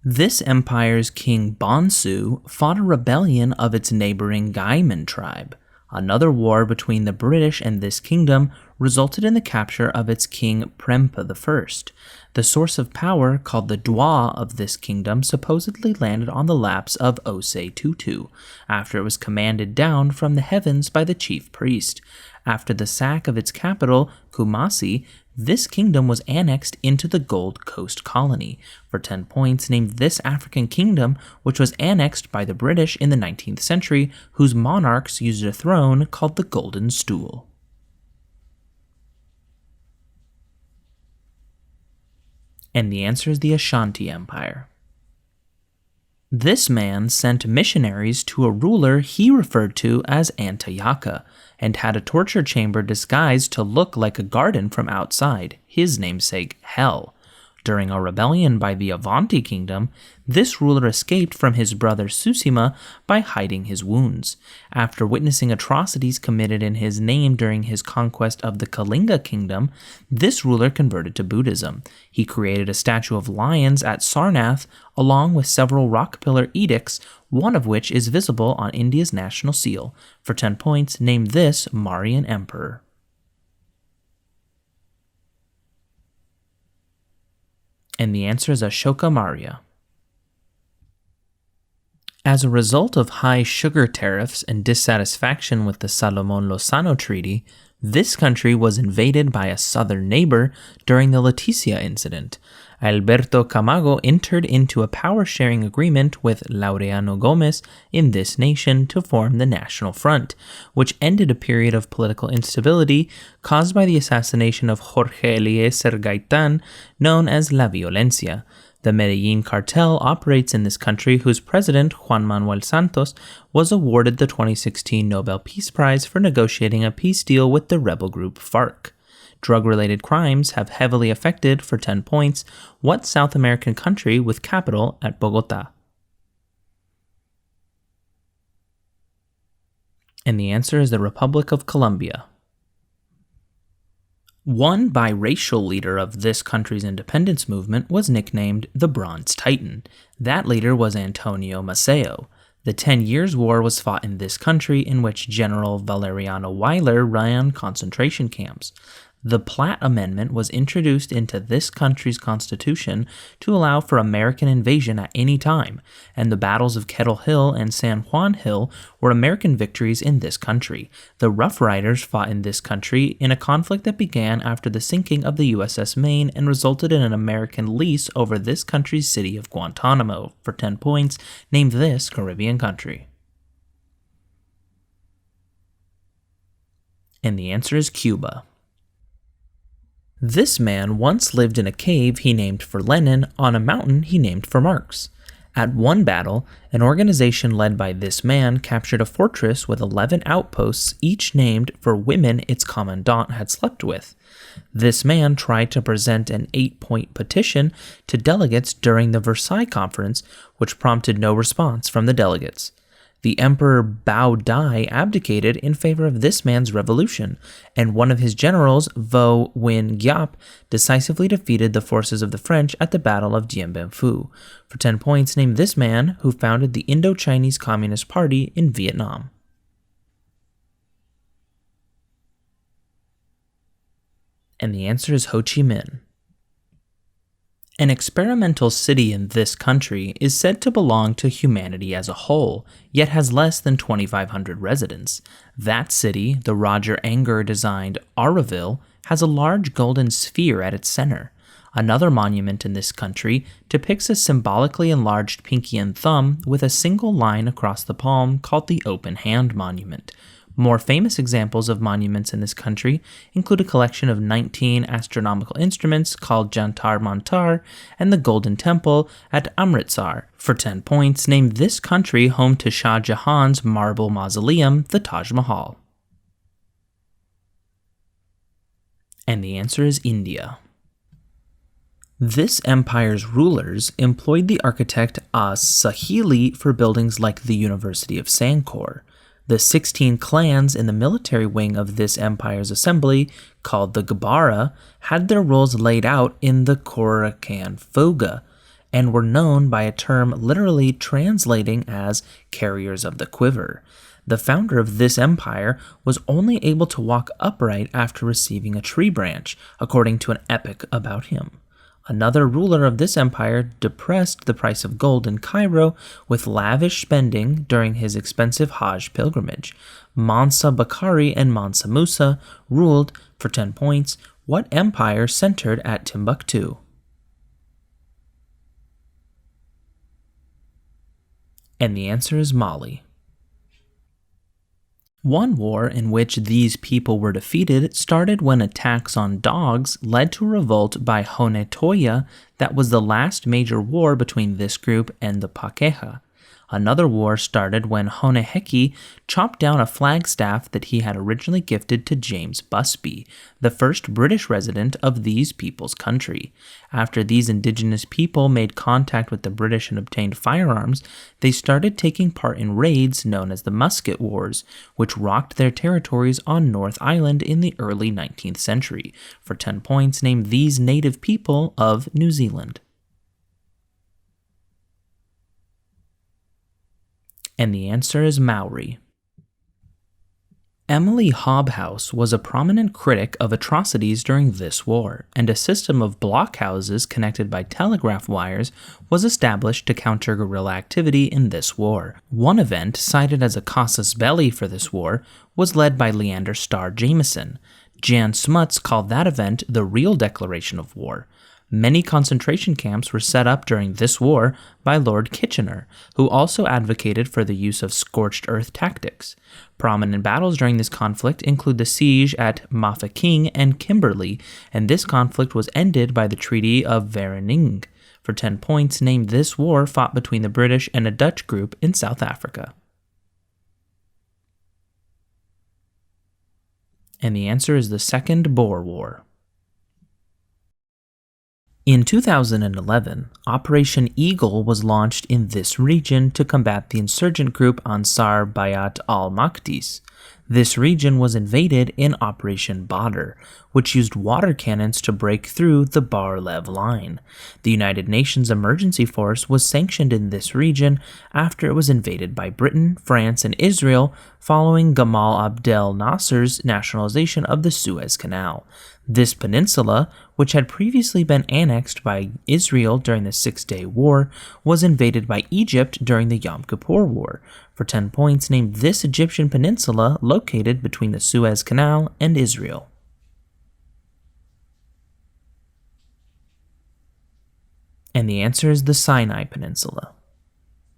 This empire's king Bonsu fought a rebellion of its neighboring Gaiman tribe. Another war between the British and this kingdom resulted in the capture of its king Prempa I. The source of power, called the Dwa of this kingdom, supposedly landed on the laps of Osei Tutu, after it was commanded down from the heavens by the chief priest. After the sack of its capital, Kumasi, this kingdom was annexed into the Gold Coast colony. For 10 points, name this African kingdom, which was annexed by the British in the 19th century, whose monarchs used a throne called the Golden Stool. And the answer is the Ashanti Empire. This man sent missionaries to a ruler he referred to as Antiochus, and had a torture chamber disguised to look like a garden from outside, his namesake Hell. During a rebellion by the Avanti kingdom, this ruler escaped from his brother Susima by hiding his wounds. After witnessing atrocities committed in his name during his conquest of the Kalinga kingdom, this ruler converted to Buddhism. He created a statue of lions at Sarnath, along with several rock pillar edicts, one of which is visible on India's national seal. For 10 points, name this Mauryan emperor. And the answer is Ashoka Maurya. As a result of high sugar tariffs and dissatisfaction with the Salomon-Lozano Treaty, this country was invaded by a southern neighbor during the Leticia incident. Alberto Camago entered into a power-sharing agreement with Laureano Gomez in this nation to form the National Front, which ended a period of political instability caused by the assassination of Jorge Eliezer Gaitan, known as La Violencia. The Medellin cartel operates in this country, whose president, Juan Manuel Santos, was awarded the 2016 Nobel Peace Prize for negotiating a peace deal with the rebel group FARC. Drug-related crimes have heavily affected, for 10 points, what South American country with capital at Bogota? And the answer is the Republic of Colombia. One biracial leader of this country's independence movement was nicknamed the Bronze Titan. That leader was Antonio Maceo. The 10 Years' War was fought in this country, in which General Valeriano Weyler ran concentration camps. The Platt Amendment was introduced into this country's constitution to allow for American invasion at any time, and the battles of Kettle Hill and San Juan Hill were American victories in this country. The Rough Riders fought in this country in a conflict that began after the sinking of the USS Maine and resulted in an American lease over this country's city of Guantanamo. For 10 points, name this Caribbean country. And the answer is Cuba. This man once lived in a cave he named for Lenin on a mountain he named for Marx. At one battle, an organization led by this man captured a fortress with 11 outposts, each named for women its commandant had slept with. This man tried to present an 8-point petition to delegates during the Versailles Conference, which prompted no response from the delegates. The Emperor Bao Dai abdicated in favor of this man's revolution, and one of his generals, Vo Nguyen Giap, decisively defeated the forces of the French at the Battle of Dien Bien Phu. For 10 points, name this man who founded the Indo-Chinese Communist Party in Vietnam. And the answer is Ho Chi Minh. An experimental city in this country is said to belong to humanity as a whole, yet has less than 2,500 residents. That city, the Roger Anger-designed Auroville, has a large golden sphere at its center. Another monument in this country depicts a symbolically enlarged pinky and thumb with a single line across the palm called the Open Hand Monument. More famous examples of monuments in this country include a collection of 19 astronomical instruments called Jantar Mantar and the Golden Temple at Amritsar. For 10 points, name this country home to Shah Jahan's marble mausoleum, the Taj Mahal. And the answer is India. This empire's rulers employed the architect As Sahili for buildings like the University of Sankor. The 16 clans in the military wing of this empire's assembly, called the Gabara, had their roles laid out in the Korakan Foga. and were known by a term literally translating as carriers of the quiver. The founder of this empire was only able to walk upright after receiving a tree branch, according to an epic about him. Another ruler of this empire depressed the price of gold in Cairo with lavish spending during his expensive Hajj pilgrimage. Mansa Bakari and Mansa Musa ruled, for 10 points, what empire centered at Timbuktu? And the answer is Mali. One war in which these people were defeated started when attacks on dogs led to a revolt by Honetoya that was the last major war between this group and the Pakeha. Another war started when Honeheki chopped down a flagstaff that he had originally gifted to James Busby, the first British resident of these people's country. After these indigenous people made contact with the British and obtained firearms, they started taking part in raids known as the Musket Wars, which rocked their territories on North Island in the early 19th century. For 10 points, name these native people of New Zealand. And the answer is Maori. Emily Hobhouse was a prominent critic of atrocities during this war, and a system of blockhouses connected by telegraph wires was established to counter guerrilla activity in this war. One event, cited as a casus belli for this war, was led by Leander Starr Jameson. Jan Smuts called that event the real declaration of war. Many concentration camps were set up during this war by Lord Kitchener, who also advocated for the use of scorched earth tactics. Prominent battles during this conflict include the siege at Mafeking and Kimberley, and this conflict was ended by the Treaty of Vereeniging. For 10 points, name this war fought between the British and a Dutch group in South Africa. And the answer is the Second Boer War. In 2011, Operation Eagle was launched in this region to combat the insurgent group Ansar Bayat al-Maqdis. This region was invaded in Operation Badr, which used water cannons to break through the Bar-Lev line. The United Nations Emergency Force was sanctioned in this region after it was invaded by Britain, France, and Israel following Gamal Abdel Nasser's nationalization of the Suez Canal. This peninsula, which had previously been annexed by Israel during the Six-Day War, was invaded by Egypt during the Yom Kippur War. For 10 points, name this Egyptian peninsula located between the Suez Canal and Israel. And the answer is the Sinai Peninsula.